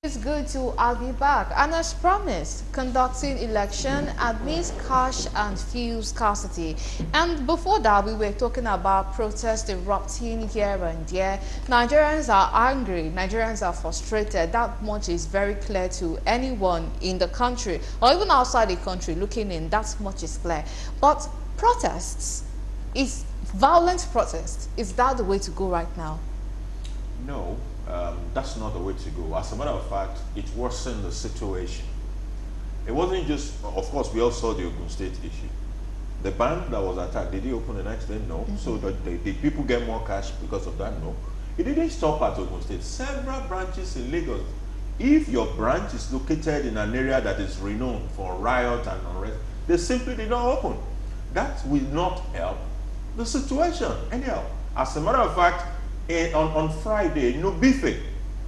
It's good to have you back. And as promised, conducting election amidst cash and fuel scarcity. And before that, we were talking about protests erupting here and there. Nigerians are angry. Nigerians are frustrated. That much is very clear to anyone in the country or even outside the country looking in. That much is clear. But protests, is violent protest, is that the way to go right now? No, that's not the way to go. As a matter of fact, it worsened the situation. It wasn't just, of course, we all saw the Ogun State issue. The bank that was attacked, did it open the next day? No. So did people get more cash because of that? No. It didn't stop at Ogun State. Several branches in Lagos. If your branch is located in an area that is renowned for riot and unrest, they simply did not open. That will not help the situation anyhow. As a matter of fact, on Friday, Nubife,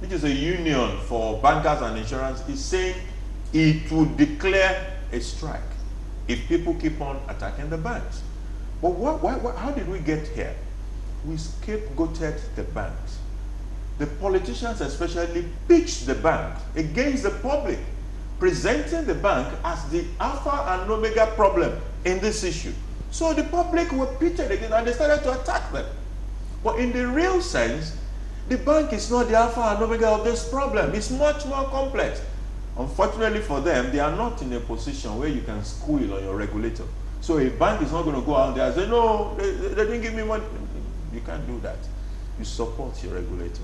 which is a union for bankers and insurance, is saying it will declare a strike if people keep on attacking the banks. But how did we get here? We scapegoated the banks. The politicians especially pitched the bank against the public, presenting the bank as the alpha and omega problem in this issue. So the public were pitted against and they started to attack them. But in the real sense, the bank is not the alpha and omega of this problem. It's much more complex. Unfortunately for them, they are not in a position where you can squeal on your regulator. So a bank is not going to go out there and say, no, they didn't give me money. You can't do that. You support your regulator.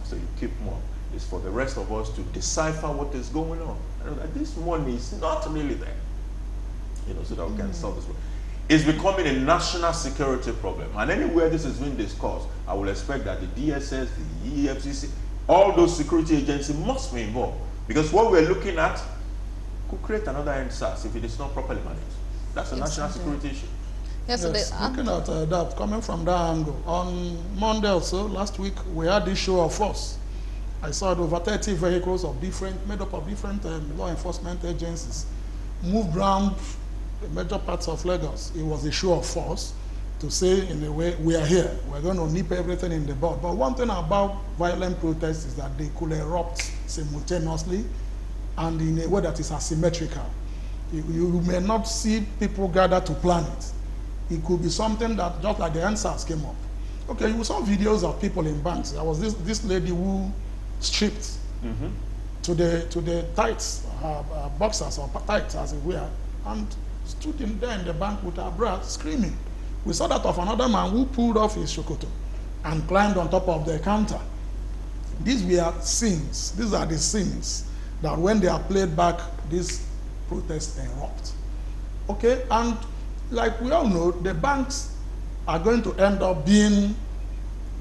So you keep more. It's for the rest of us to decipher what is going on. And this money is not really there. So that we can solve this problem. It's becoming a national security problem. And anywhere this is being discussed, I will expect that the DSS, the EFCC, all those security agencies must be involved. Because what we're looking at could create another NSAS if it is not properly managed. That's a national security issue. Yes, looking at that, coming from that angle, on Monday also, last week, we had this show of force. I saw over 30 vehicles made up of different law enforcement agencies moved around major parts of Lagos. It was a show of force to say, in a way, we are here. We're going to nip everything in the bud. But one thing about violent protests is that they could erupt simultaneously and in a way that is asymmetrical. You may not see people gather to plan it. It could be something that, just like the NSAS came up. Okay, you saw videos of people in banks. There was this lady who stripped to the tights, boxers or tights as it were, and stood in there in the bank with her bra screaming. We saw that of another man who pulled off his shokoto and climbed on top of the counter. These were scenes. These are the scenes that when they are played back, these protests erupt. Okay, and like we all know, the banks are going to end up being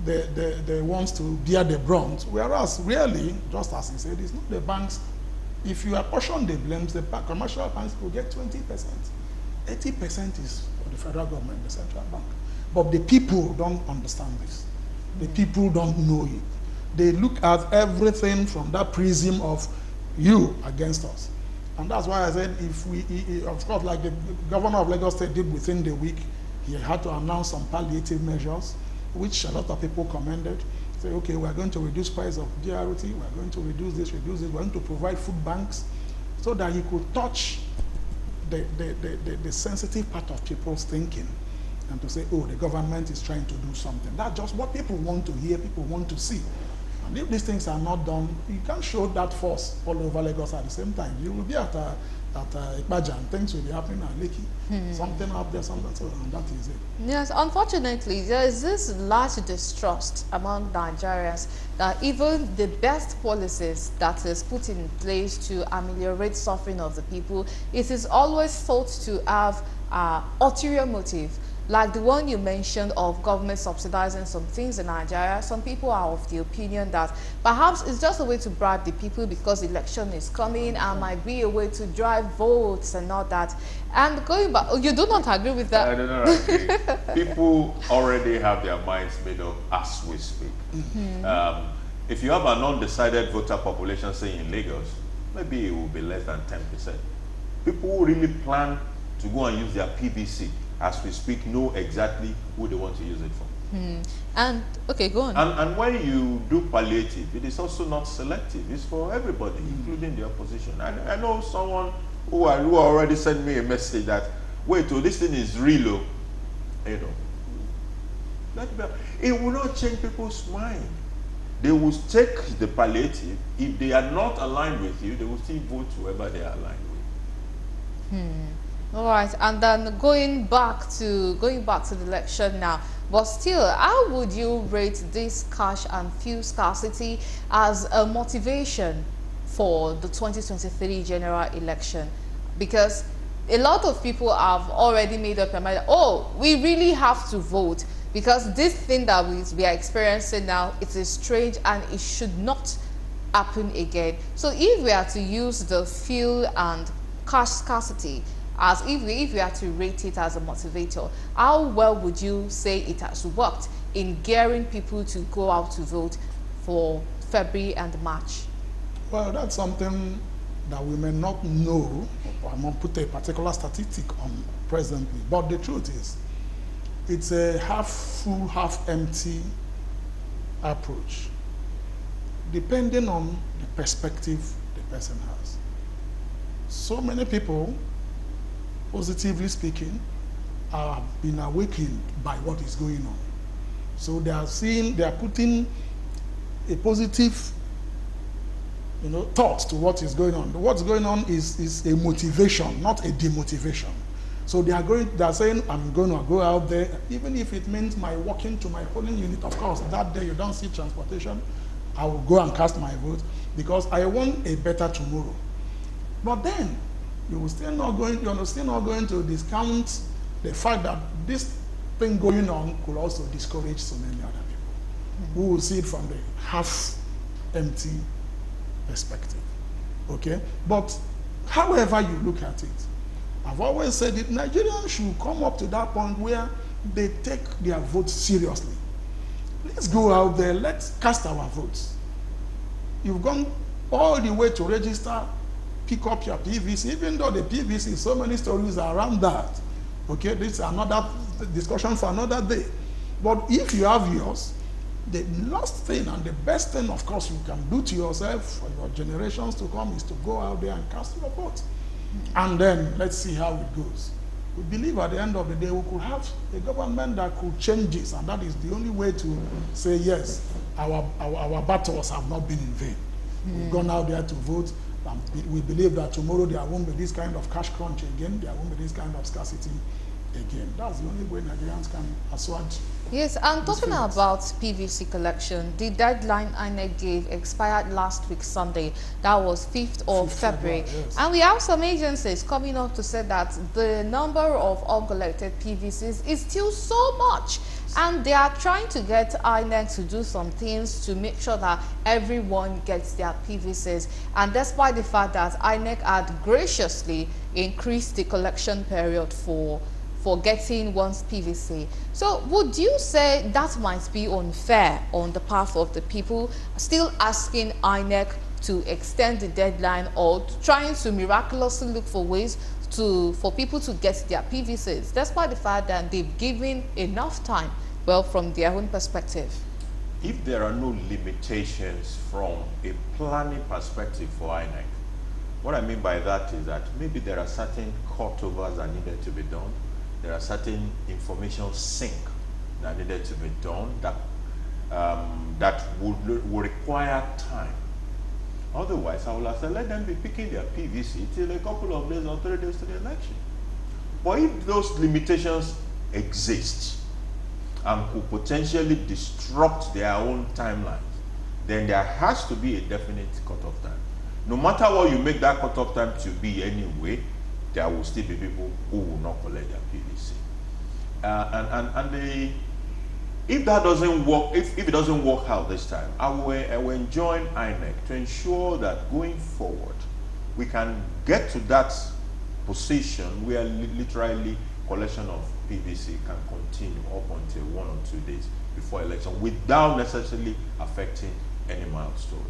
the ones to bear the brunt, whereas really, just as he said, it's not the banks. If you apportion the blames, the commercial banks will get 20%. 80% is for the federal government, the central bank. But the people don't understand this. The people don't know it. They look at everything from that prism of you against us. And that's why I said, of course, like the governor of Lagos State did within the week, he had to announce some palliative measures, which a lot of people commended. Say, okay, we're going to reduce price of DRT, we're going to reduce this, we're going to provide food banks, so that he could touch the sensitive part of people's thinking and to say, oh, the government is trying to do something. That's just what people want to hear, people want to see. And if these things are not done, you can't show that force all over Lagos at the same time. You will be at Ikpaja and things will be happening at Lekki. Something up there, something, and that is it. Yes, unfortunately, there is this large distrust among Nigerians that even the best policies that is put in place to ameliorate suffering of the people, it is always thought to have ulterior motive. Like the one you mentioned of government subsidizing some things in Nigeria, some people are of the opinion that perhaps it's just a way to bribe the people because election is coming and might be a way to drive votes and all that. And going back, you do not agree with that? I do not agree. People already have their minds made up as we speak. If you have an undecided voter population, say in Lagos, maybe it will be less than 10%. People who really plan to go and use their PVC as we speak, know exactly who they want to use it for. And okay, go on. And when you do palliative, it is also not selective. It's for everybody, including the opposition. I know someone who already sent me a message that, wait, this thing is real, you know. It will not change people's mind. They will take the palliative. If they are not aligned with you, they will still vote whoever they are aligned with. All right, and then going back to the election now. But still, how would you rate this cash and fuel scarcity as a motivation for the 2023 general election? Because a lot of people have already made up their mind, oh, we really have to vote, because this thing that we are experiencing now, it is strange and it should not happen again. So if we are to use the fuel and cash scarcity, as if we are to rate it as a motivator, how well would you say it has worked in gearing people to go out to vote for February and March? Well, that's something that we may not know. I'm going to put a particular statistic on presently, but the truth is, it's a half full, half empty approach, depending on the perspective the person has. So many people, positively speaking, have been awakened by what is going on. So they are putting a positive, thought to what is going on. What's going on is a motivation, not a demotivation. So they are saying, I'm going to go out there, even if it means my walking to my polling unit. Of course, that day you don't see transportation, I will go and cast my vote because I want a better tomorrow. But then, you're still not going to discount the fact that this thing going on could also discourage so many other people who will see it from the half-empty perspective. Okay? But however you look at it, I've always said that Nigerians should come up to that point where they take their votes seriously. Let's go out there, let's cast our votes. You've gone all the way to register, pick up your PVC, even though the PVC, so many stories are around that. Okay, this is another discussion for another day. But if you have yours, the last thing and the best thing, of course, you can do to yourself for your generations to come is to go out there and cast your vote. And then let's see how it goes. We believe at the end of the day we could have a government that could change this, and that is the only way to say yes, our battles have not been in vain. We've gone out there to vote. We believe that tomorrow there won't be this kind of cash crunch again, there won't be this kind of scarcity again. That's the only way Nigerians can assuage. Yes, and talking about PVC collection, the deadline INEC gave expired last week Sunday. That was 5th of February. Yes. And we have some agencies coming up to say that the number of uncollected PVCs is still so much. And they are trying to get INEC to do some things to make sure that everyone gets their PVCs. And despite the fact that INEC had graciously increased the collection period for getting one's PVC. So would you say that might be unfair on the part of the people still asking INEC to extend the deadline, or trying to miraculously look for ways for people to get their PVCs, despite the fact that they've given enough time, well, from their own perspective? If there are no limitations from a planning perspective for INEC, what I mean by that is that maybe there are certain cutovers that needed to be done. There are certain information sync that needed to be done that would require time. Otherwise, I will have said, let them be picking their PVC till a couple of days or 3 days to the election. But if those limitations exist and could potentially disrupt their own timelines, then there has to be a definite cutoff time. No matter what you make that cutoff time to be anyway, there will still be people who will not collect their PVC. If that doesn't work, if it doesn't work out this time, I will join INEC to ensure that going forward, we can get to that position where literally collection of PVC can continue up until 1 or 2 days before election without necessarily affecting any milestone.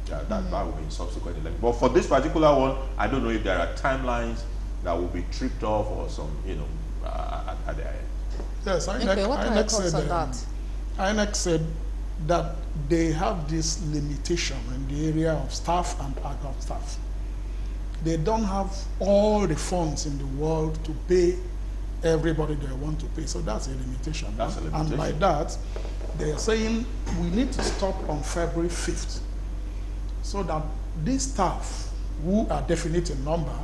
That will be in subsequent election. But for this particular one, I don't know if there are timelines that will be tripped off or some, at the end. Yes, Okay, what are your thoughts on that? INEC said that they have this limitation in the area of staff and adult staff. They don't have all the funds in the world to pay everybody they want to pay. So that's a limitation. That's a limitation. And by that, they're saying we need to stop on February 5th so that these staff who are definite in number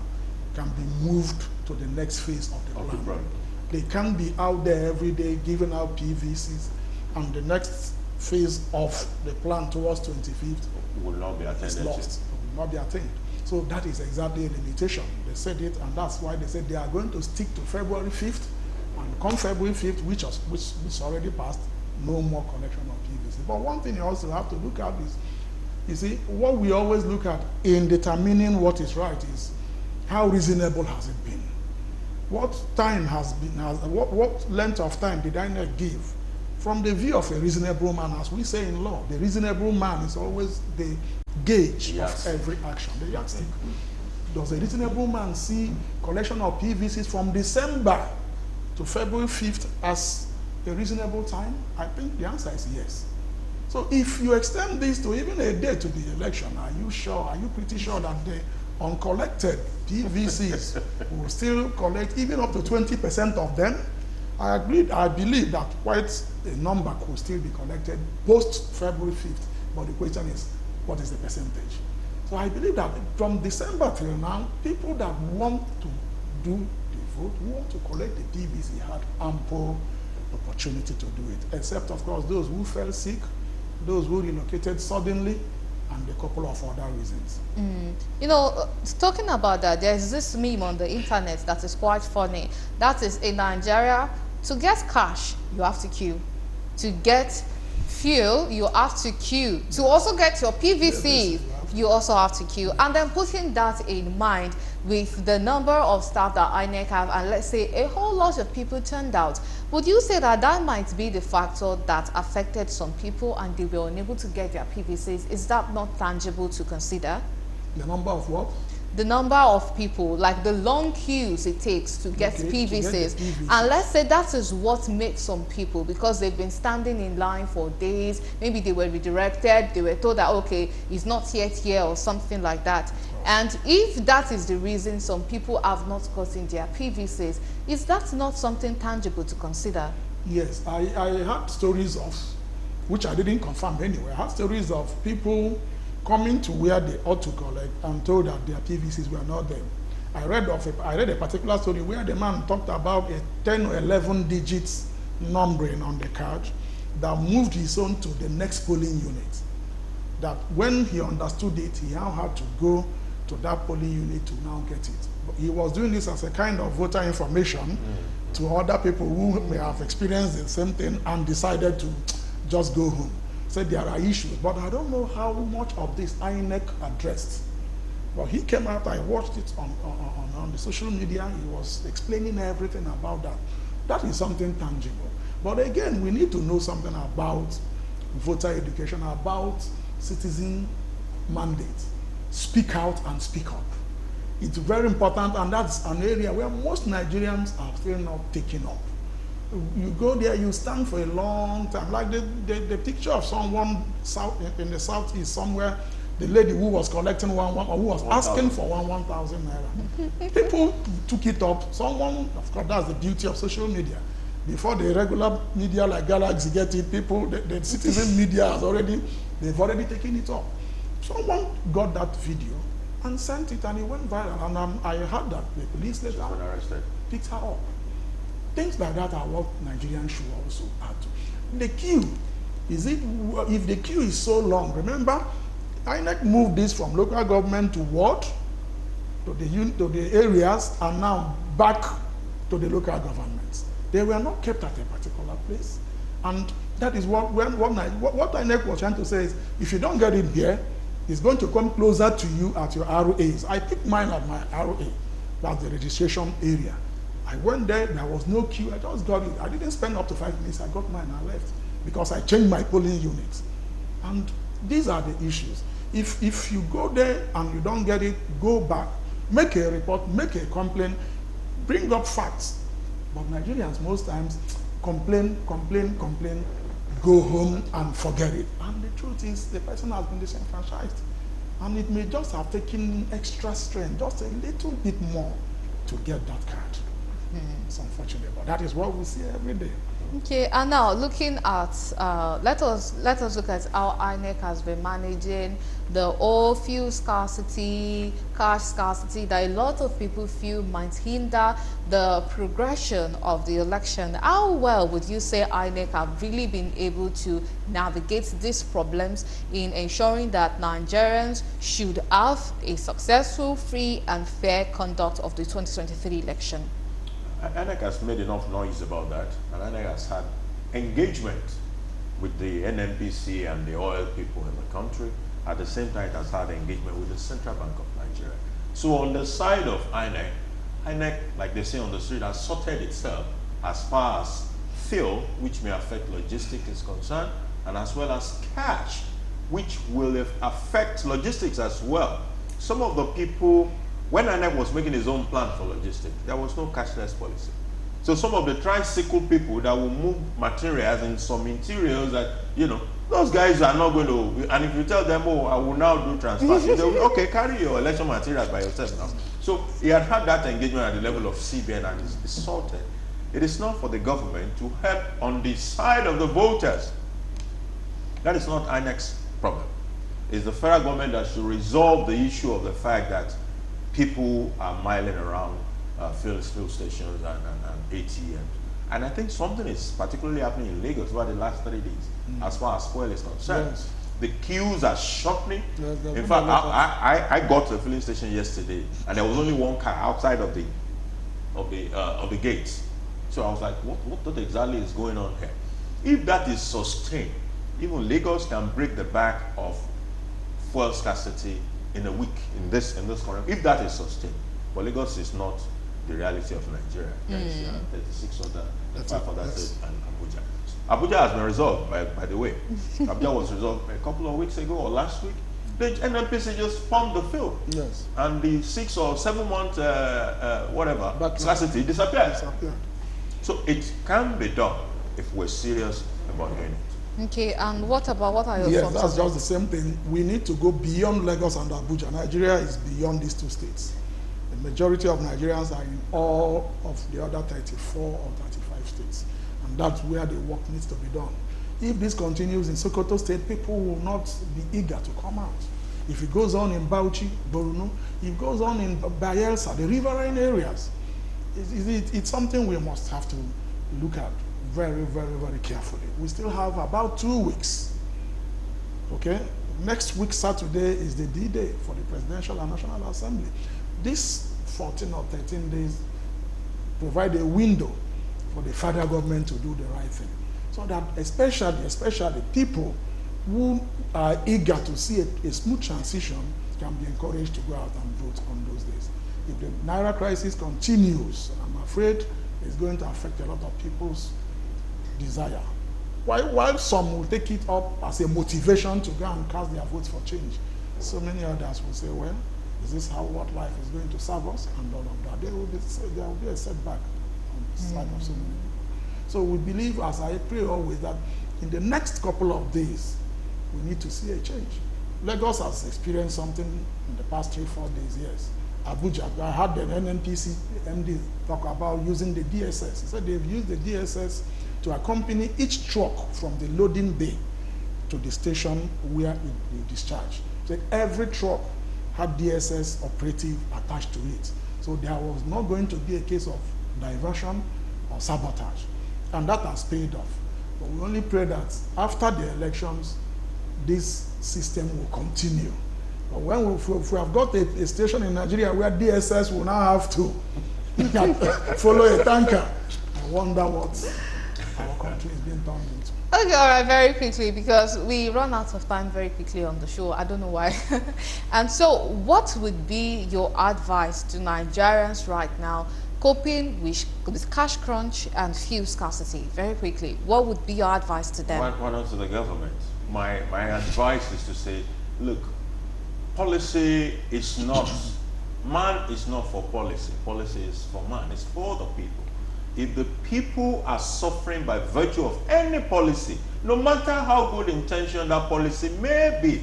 can be moved to the next phase of the plan. They can't be out there every day giving out PVCs, and the next phase of the plan towards 25th will not be attended is lost, will not be attained. So that is exactly a limitation. They said it, and that's why they said they are going to stick to February 5th, and come February 5th, which already passed, no more collection of PVC. But one thing you also have to look at is, you see, what we always look at in determining what is right is how reasonable has it been? What time has been, what length of time did INEC give? From the view of a reasonable man, as we say in law, the reasonable man is always the gauge of every action, the yardstick. Does a reasonable man see collection of PVCs from December to February 5th as a reasonable time? I think the answer is yes. So if you extend this to even a day to the election, are you pretty sure that the uncollected PVCs will still collect even up to 20% of them? I believe that quite a number could still be collected post February 5th, but the question is, what is the percentage? So I believe that from December till now, people that want to do the vote, who want to collect the PVC, had ample opportunity to do it, except of course those who fell sick, those who relocated suddenly, and a couple of other reasons. You know, talking about that, there's this meme on the internet that is quite funny. That is, in Nigeria, to get cash, you have to queue. To get fuel, you have to queue. To also get your PVC, you also have to queue. And then putting that in mind with the number of staff that INEC have, and let's say a whole lot of people turned out, would you say that that might be the factor that affected some people and they were unable to get their PVCs? Is that not tangible to consider? The number of what? The number of people, like the long queues it takes to get PVCs. And let's say that is what makes some people, because they've been standing in line for days, maybe they were redirected, they were told that, okay, it's not yet here or something like that. And if that is the reason some people have not gotten their PVCs, is that not something tangible to consider? Yes, I had stories of, which I didn't confirm anyway, I had stories of people coming to where they ought to collect and told that their PVCs were not there. I read a particular story where the man talked about a 10 or 11 digits numbering on the card that moved his own to the next polling unit. That when he understood it, he now had to go to that polling unit to now get it. But he was doing this as a kind of voter information to other people who may have experienced the same thing and decided to just go home. Said there are issues, but I don't know how much of this INEC addressed. Well, he came out, I watched it on the social media, he was explaining everything about that. That is something tangible. But again, we need to know something about voter education, about citizen mandate. Speak out and speak up. It's very important, and that's an area where most Nigerians are still not taking up. You go there, you stand for a long time. Like the picture of someone in the southeast somewhere, the lady who was collecting or who was asking for 1,000 naira. People took it up. Someone, of course, that's the beauty of social media. Before the regular media like Galaxy get it, people, the citizen media they've already taken it up. Someone got that video and sent it, and it went viral. And I heard that the police later picked her up. Things like that are what Nigerians should also add to. The queue, if the queue is so long, remember, INEC moved this from local government to what? To the areas, and now back to the local governments. They were not kept at a particular place. And that is what INEC was trying to say is, if you don't get it here, it's going to come closer to you at your ROAs. I picked mine at my ROA, that's the registration area. I went there, there was no queue, I just got it. I didn't spend up to 5 minutes, I got mine and I left because I changed my polling unit. And these are the issues. If you go there and you don't get it, go back, make a report, make a complaint, bring up facts. But Nigerians most times complain, go home and forget it. And the truth is, the person has been disenfranchised. And it may just have taken extra strength, just a little bit more to get that card. It's unfortunate, but that is what we see every day. Okay, and now looking at, let us look at how INEC has been managing the whole fuel scarcity, cash scarcity that a lot of people feel might hinder the progression of the election. How well would you say INEC have really been able to navigate these problems in ensuring that Nigerians should have a successful, free and fair conduct of the 2023 election? INEC has made enough noise about that, and INEC has had engagement with the NNPC and the oil people in the country. At the same time, it has had engagement with the Central Bank of Nigeria. So on the side of INEC, like they say on the street, has sorted itself as far as fuel, which may affect logistics, is concerned, and as well as cash, which will affect logistics as well. Some of the people, when INEC was making his own plan for logistics, there was no cashless policy. So some of the tricycle people that will move materials and some interiors that, you know, those guys are not going to, and if you tell them, oh, I will now do transfer, they'll be, okay, carry your election materials by yourself now. So he had that engagement at the level of CBN and it's sorted. It is not for the government to help on the side of the voters. That is not INEC's problem. It's the federal government that should resolve the issue of the fact that people are miling around fuel stations and ATMs. And I think something is particularly happening in Lagos over the last 3 days, as far as fuel is concerned. Yes. The queues are shortening. Yes, in fact, I got to a filling station yesterday, and there was only one car outside of the gates. So I was like, what exactly is going on here? If that is sustained, even Lagos can break the back of fuel scarcity in a week in this current. If that is sustained, but Lagos is not the reality of Nigeria. There is 36 other, 5 other states, and Abuja. Abuja has been resolved, by the way. Abuja was resolved a couple of weeks ago or last week. The NNPC just pumped the field. Yes. And the 6 or 7 month scarcity disappeared. So it can be done if we're serious about doing it. Okay, and what are your thoughts? Yes, that's just the same thing. We need to go beyond Lagos and Abuja. Nigeria is beyond these 2 states. The majority of Nigerians are in all of the other 34 or 35 states. And that's where the work needs to be done. If this continues in Sokoto State, people will not be eager to come out. If it goes on in Bauchi, Borno, if it goes on in Bayelsa, the riverine areas, it's something we must have to look at very, very, very carefully. We still have about 2 weeks. Okay? Next week, Saturday, is the D-Day for the Presidential and National Assembly. This 14 or 13 days provide a window for the federal government to do the right thing. So that especially people who are eager to see a smooth transition can be encouraged to go out and vote on those days. If the Naira crisis continues, I'm afraid it's going to affect a lot of people's desire. While some will take it up as a motivation to go and cast their votes for change, so many others will say, well, is this what life is going to serve us? And all of that. There will be a setback on the side of so many people. So we believe, as I pray always, that in the next couple of days, we need to see a change. Lagos has experienced something in the past 3-4 days, yes. Abuja, I had the NNPC MD talk about using the DSS. He said they've used the DSS to accompany each truck from the loading bay to the station where it will discharge. So every truck had DSS operative attached to it. So there was not going to be a case of diversion or sabotage. And that has paid off. But we only pray that after the elections, this system will continue. But when if we have got a station in Nigeria where DSS will now have to follow a tanker, I wonder what our country is being turned into. Okay, all right, very quickly, because we run out of time very quickly on the show. I don't know why. And so what would be your advice to Nigerians right now coping with cash crunch and fuel scarcity? Very quickly, what would be your advice to them? Why not to the government? My advice is to say, look, policy is not, man is not for policy. Policy is for man. It's for the people. if the people are suffering by virtue of any policy, no matter how good intention that policy may be,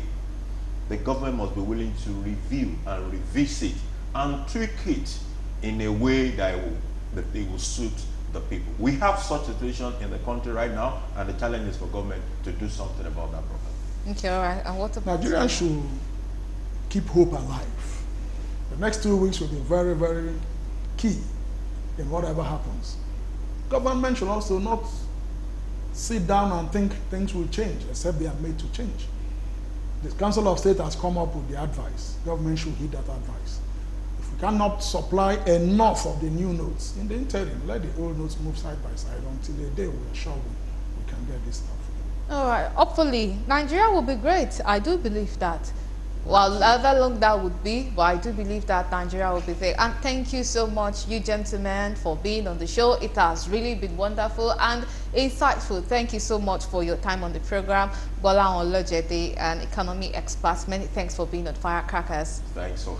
the government must be willing to review and revisit and tweak it in a way that it will suit the people. We have such a situation in the country right now, and the challenge is for government to do something about that problem. Okay, all right. And what about Nigerians should keep hope alive. The next 2 weeks will be very, very key in whatever happens. Government should also not sit down and think things will change, except they are made to change. The Council of State has come up with the advice. Government should heed that advice. If we cannot supply enough of the new notes, in the interim, let the old notes move side by side until the day we are sure we can get this stuff. All right. Hopefully, Nigeria will be great. I do believe that. Well, however long that would be, but I do believe that Nigeria will be there. And thank you so much, you gentlemen, for being on the show. It has really been wonderful and insightful. Thank you so much for your time on the program. Bola Olojede, an economy expert. Many thanks for being on Firecrackers. Thanks for